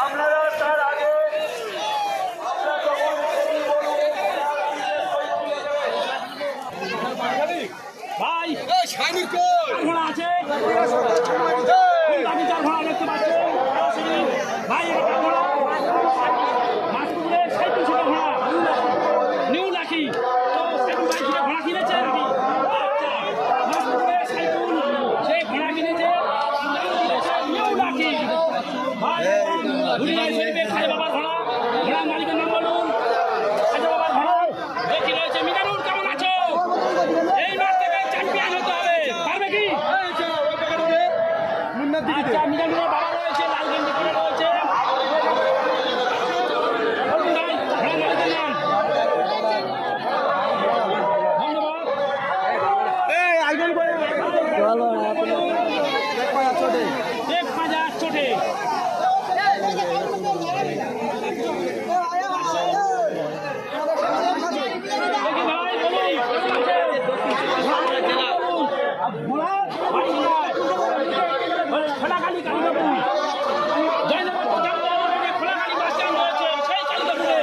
আপনারা খাজা বাবার ঘোড়া, ঘোড়ার মালিকের নাম বলুন। খাজা বাবার ঘোড়া দেখি রয়েছে। মিজানুর কেমন আছো? এই মাঠ থেকে চ্যাম্পিয়ন হতে হবে, পারবে কি? আচ্ছা, মিজানুরের বাবা রয়েছে, লাল গেঞ্জি পরে রয়েছে। বলুন ভাই, ঘোড়ার মালিকের নাম। শেখ খাজা চোটে খোলাখালি কালীবাবু জয়নগর খোলাখালি বাস স্ট্যান্ড রয়েছে সেই কালীবাবুরে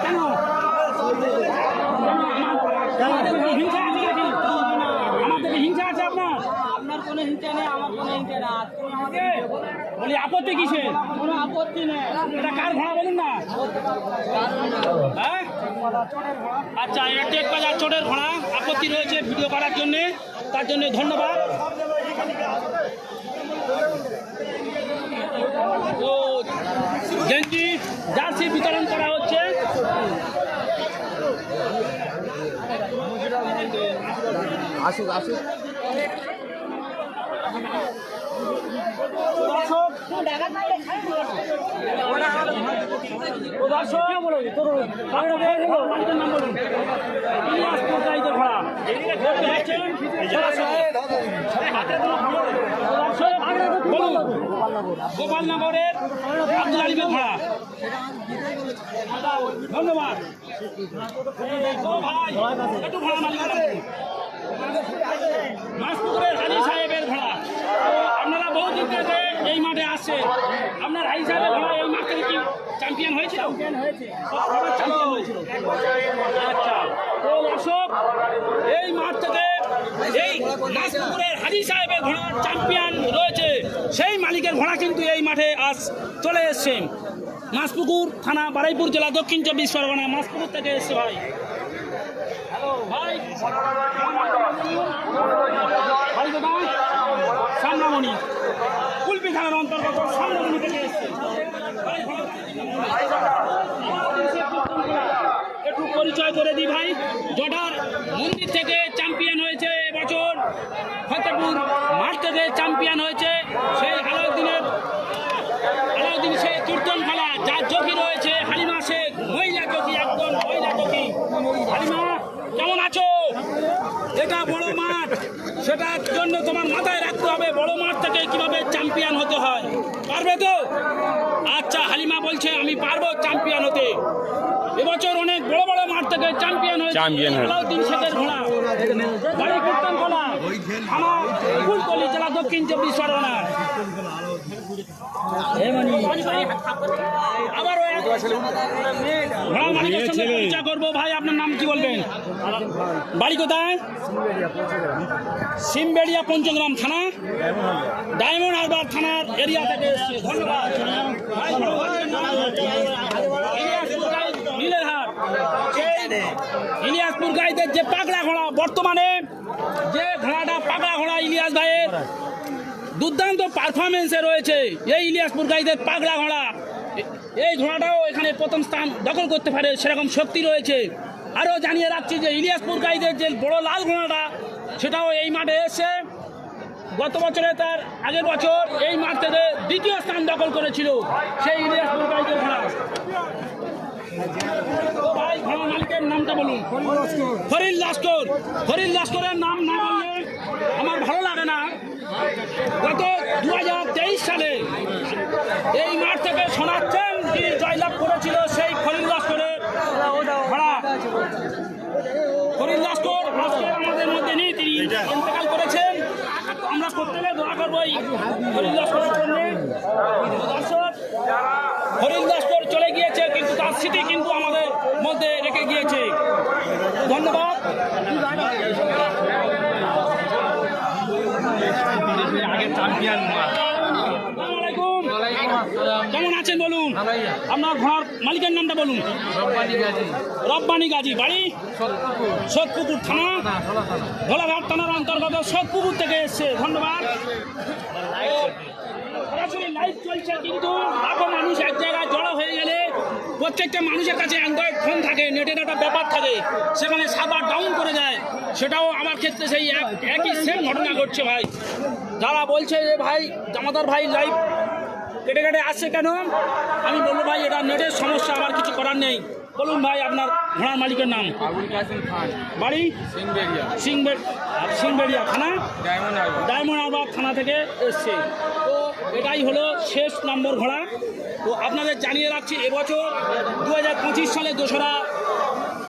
কেন হিংসা আছে নাকি? আমাদের হিংসা আছে আপনার? আপনার কোনো হিংসা নেই, আমার কোনো হিংসা না। বলি আপত্তি কিসের? কোনো আপত্তি নেই। এটা কার ঘোড়া বলুন না? হ্যাঁ আচ্ছা, এটা টেক বাজার চোটের ঘোড়া। আপত্তি রয়েছে ভিডিও করার জন্য, তার জন্য ধন্যবাদ। তো গেঞ্জি জার্সি বিতরণ করা হচ্ছে। আসুক আসুক। গোপালনগরের আব্দুল আলিমের ঘোড়া। ধন্যবাদ। একটু ঘোড়া মালিক মাসপুকুরের হাজি সাহেবের ঘোড়া। আপনারা বহুদিন থেকে এই মাঠে আসছে। আপনার হাজি সাহেবের ঘোড়া এই মাঠ থেকে কি চ্যাম্পিয়ন হয়েছিল? চ্যাম্পিয়ন হয়েছিল। আচ্ছা, তো দর্শক, এই মাঠ থেকে এই মাসপুকুরের হাজি সাহেবের ঘোড়ার চ্যাম্পিয়ন রয়েছে সেই মালিকের ঘোড়া কিন্তু এই মাঠে আজ চলে এসছে। মাসপুকুর থানা, বারুইপুর জেলা, দক্ষিণ 24 পরগনা। মাসপুকুর থেকে এসছে ভাই। ভাই দাদা সামনামণি কুলপি থানার অন্তর্গত সামনামণি থেকে এসছে। একটু পরিচয় করে দিই ভাই। জটার মন্দির থেকে চ্যাম্পিয়ন হয়েছে এবছর। ফতেপুর মাঠ থেকে চ্যাম্পিয়ন হয়েছে সেই আলাউদ্দিন শেখ কীর্তন খেলা, যার জকি রয়েছে হালিমা শেখ, মহিলা জকি, একজন মহিলা জকি। হালিমা কেমন আছো? এটা বড় মাঠ, সেটার জন্য তোমার মাথায় রাখতে হবে বড় মাঠ থেকে কিভাবে চ্যাম্পিয়ন হতে হয়। পারবে তো? আচ্ছা, হালিমা বলছে আমি পারবো চ্যাম্পিয়ন হতে। এবছর অনেক বড় বড় মাঠ থেকে চ্যাম্পিয়ন হয়েছে আলাউদ্দিন শেখের ঘোড়া। বাড়ি কীর্তন খোলা, থানা ফুলতলি, জেলা দক্ষিণ 24 পরগনা। আবারও ঘোড়া মালিকের সঙ্গে পরিচয় করবো। ভাই আপনার নাম কি বলবেন? বাড়ি কোথায়? সিমবেড়িয়া, পঞ্চগ্রাম থানা, ডায়মন্ড হারবার থানার এরিয়া থেকে এসছে। ধন্যবাদ। নীলেরহাট ইলিয়াসপুর গাইদের যে পাগলা ঘোড়া, বর্তমানে যে ঘোড়াটা পাগলা ঘোড়া ইলিয়াস ভাইয়ের দুর্দান্ত পারফরমেন্সে রয়েছে, এই ইলিয়াসপুর গাইদের পাগলা ঘোড়া। এই ঘোড়াটাও এখানে প্রথম স্থান দখল করতে পারে সেরকম শক্তি রয়েছে। আরও জানিয়ে রাখছি যে ইলিয়াসপুর গাইদের যে বড় লাল ঘোড়াটা, সেটাও এই মাঠে এসে গত বছরে তার আগের বছর এই মাঠ থেকে দ্বিতীয় স্থান দখল করেছিল সেই ইলিয়াসপুর গাইদের ঘোড়া। ভাই ঘোড়া মালিকের নামটা বলুন। ফরিদ লস্কর। ফরিদ লস্করের নাম না বললে আমার ভালো লাগে না। গত 2023 সালে এই মাঠ থেকে শোনাচ্ছেন কি জয়লাভ করেছিল সেই ফরিদ লস্করের ঘোড়া। ফরিদ লস্কর আজকে আমাদের মধ্যে নেই, তিনি ইন্তেকাল করেছেন। আমরা প্রত্যেকে দোয়া করবো ফরিদ লস্করের জন্য। দর্শক, ফরিদ লস্কর চলে গিয়েছে, কিন্তু তার স্মৃতি কিন্তু আমাদের মধ্যে রেখে গিয়েছে। ধন্যবাদ। কেমন আছেন বলুন? আপনার ঘোড়ার মালিকের নামটা বলুন। রব্বানি গাজী। বাড়ি সোদপুকুর থানা, ভোলাঘাট থানার অন্তর্গত সোদপুকুর থেকে এসছে। ধন্যবাদ। লাইভ চলছে, কিন্তু লাখো মানুষ এক জায়গায় জড়ো হয়ে গেলে প্রত্যেকটা মানুষের কাছে অ্যান্ড্রয়েড ফোন থাকে, নেটের একটা ব্যাপার থাকে, সেখানে সার্ভার ডাউন করে দেয়। সেটাও আমার ক্ষেত্রে সেই একই সেম ঘটনা ঘটছে ভাই। যারা বলছে যে ভাই জামাদার ভাই লাইভ কেটে কেটে আসছে কেন, আমি বলবো ভাই এটা নেটের সমস্যা, আমার কিছু করার নেই। বলুন ভাই আপনার ঘোড়ার মালিকের নাম? আবুল কাসিম খান, বাড়ি সিংবেরিয়া, সিংবেড়িয়া থানা, ডায়মন্ড হারবার। ডায়মন্ড হারবার থানা থেকে এসছে। তো এটাই হলো শেষ নম্বর ঘোড়া। তো আপনাদের জানিয়ে রাখছি এবছর 2025 সালে 2রা